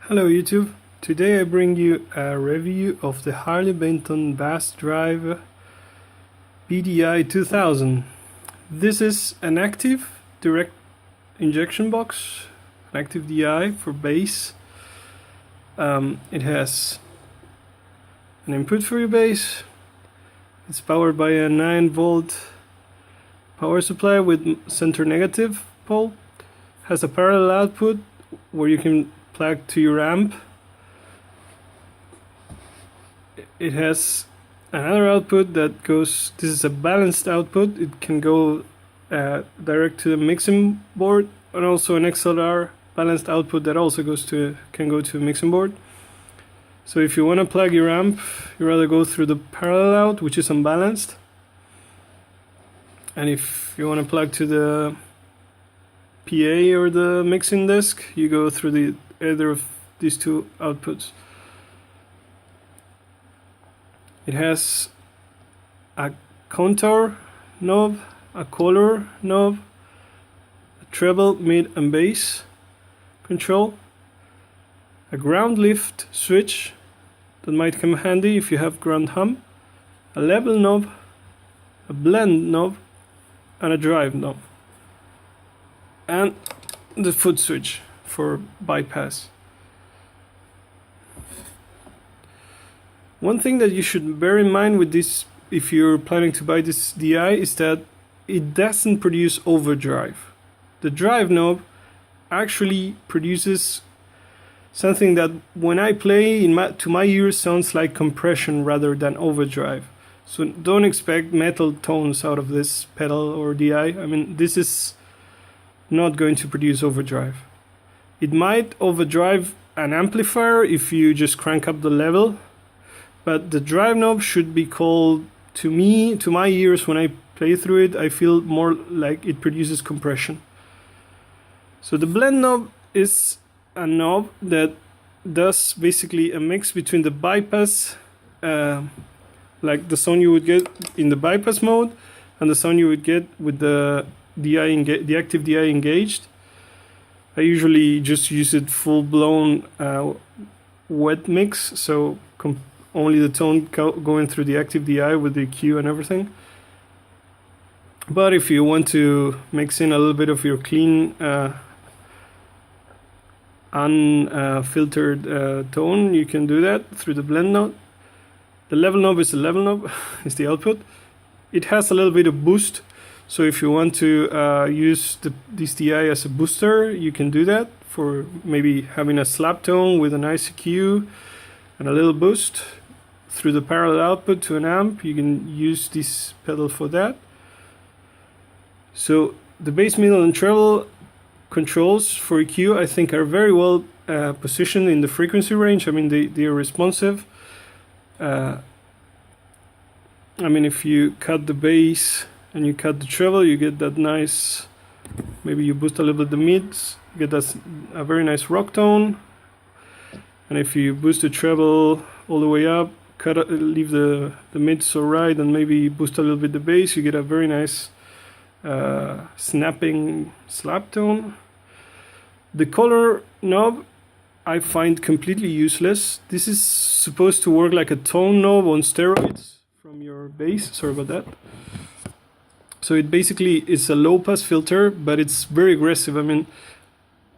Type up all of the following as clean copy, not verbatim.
Hello YouTube, today I bring you a review of the Harley Benton BDI BDI-2000. This is an active direct injection box, an active DI for bass. It has an input for your bass. It's powered by a 9-volt power supply with center negative pole. Has a parallel output where you can plug to your amp. It has another output that goes, this is a balanced output, it can go direct to the mixing board, and also an XLR balanced output that also can go to a mixing board. So if you want to plug your amp, you rather go through the parallel out, which is unbalanced, and if you want to plug to the PA or the mixing disc, you go through either of these two outputs. It has a contour knob, a color knob, a treble, mid and bass control, a ground lift switch that might come handy if you have ground hum, a level knob, a blend knob, and a drive knob, and the foot switch for bypass. One thing that you should bear in mind with this, if you're planning to buy this DI, is that it doesn't produce overdrive. The drive knob actually produces something that when I play to my ears sounds like compression rather than overdrive. So don't expect metal tones out of this pedal or DI. I mean, this is not going to produce overdrive. It might overdrive an amplifier if you just crank up the level, but the drive knob should be called, to my ears, when I play through it, I feel more like it produces compression. So the blend knob is a knob that does basically a mix between the bypass, like the sound you would get in the bypass mode, and the sound you would get with the active DI engaged. I usually just use it full-blown wet mix, so only the tone going through the active DI with the EQ and everything. But if you want to mix in a little bit of your clean unfiltered tone, you can do that through the blend knob. The level knob is the level knob, is the output. It has a little bit of boost, so if you want to use this DI as a booster, you can do that for maybe having a slap tone with a nice EQ and a little boost through the parallel output to an amp. You can use this pedal for that. So the bass, middle and treble controls for EQ, I think, are very well positioned in the frequency range. I mean, they are responsive. I mean, if you cut the bass and you cut the treble, you get that nice, maybe you boost a little bit the mids, you get a very nice rock tone. And if you boost the treble all the way up, leave the mids so right, and maybe boost a little bit the bass, you get a very nice snapping slap tone. The color knob I find completely useless. This is supposed to work like a tone knob on steroids from your bass. Sorry about that. So it basically is a low pass filter, but it's very aggressive. I mean,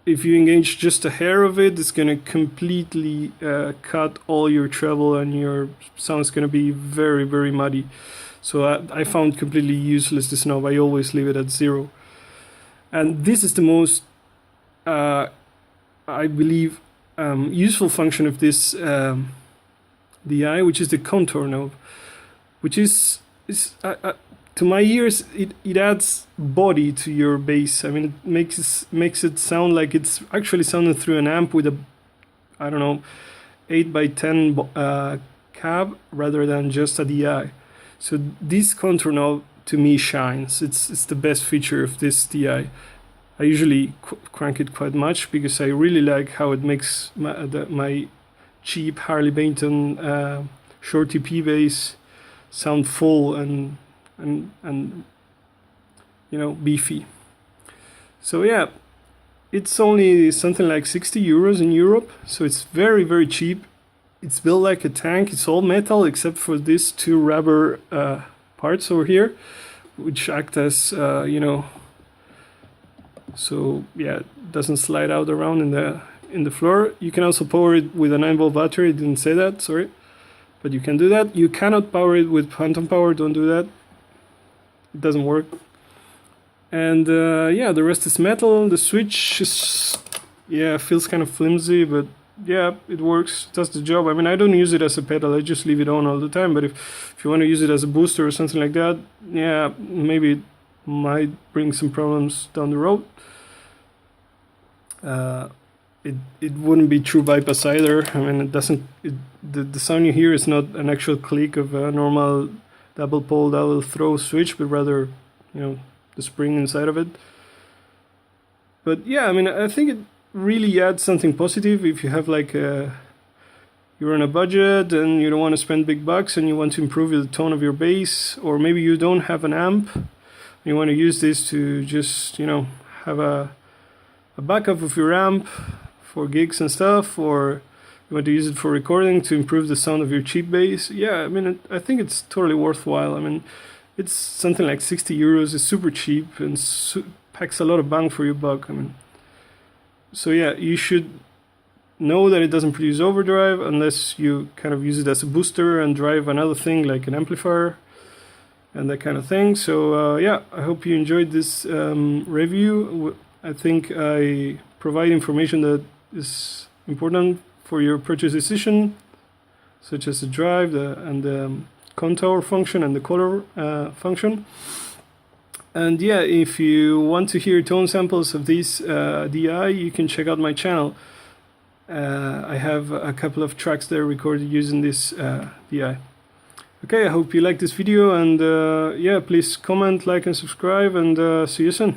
if you engage just a hair of it, it's going to completely cut all your treble, and your sound's going to be very, very muddy. So I found completely useless this knob. I always leave it at 0. And this is the most, I believe, useful function of this DI, which is the contour knob, which is to my ears, it adds body to your bass. I mean, it makes it sound like it's actually sounding through an amp with a, I don't know, 8x10 cab rather than just a DI. So this contour knob to me shines. It's the best feature of this DI. I usually crank it quite much because I really like how it makes my cheap Harley Benton short TP bass sound full and you know, beefy. So yeah, it's only something like 60 euros in Europe, so it's very, very cheap. It's built like a tank. It's all metal except for these two rubber parts over here, which act as, so yeah, it doesn't slide out around in the floor. You can also power it with a 9-volt battery. I didn't say that, sorry. But you can do that. You cannot power it with phantom power. Don't do that. It doesn't work. And yeah, the rest is metal. The switch is, yeah, feels kind of flimsy, but yeah, it works. It does the job. I mean, I don't use it as a pedal. I just leave it on all the time. But if you want to use it as a booster or something like that, yeah, maybe it might bring some problems down the road. It wouldn't be true bypass either. I mean, it doesn't. The sound you hear is not an actual click of a normal double pole, double throw switch, but rather, the spring inside of it. But yeah, I mean, I think it really adds something positive if you have like you're on a budget and you don't want to spend big bucks and you want to improve the tone of your bass, or maybe you don't have an amp and you want to use this to just have a backup of your amp for gigs and stuff, or you want to use it for recording to improve the sound of your cheap bass. Yeah, I mean, I think it's totally worthwhile. I mean, it's something like 60 euros. It's super cheap and packs a lot of bang for your buck. I mean, so yeah, you should know that it doesn't produce overdrive unless you kind of use it as a booster and drive another thing like an amplifier and that kind of thing. So yeah, I hope you enjoyed this review. I think I provide information that is important for your purchase decision, such as the drive and the contour function and the color function. And yeah, if you want to hear tone samples of this DI, you can check out my channel. I have a couple of tracks there recorded using this DI. Okay, I hope you like this video, and yeah, please comment, like and subscribe, and see you soon.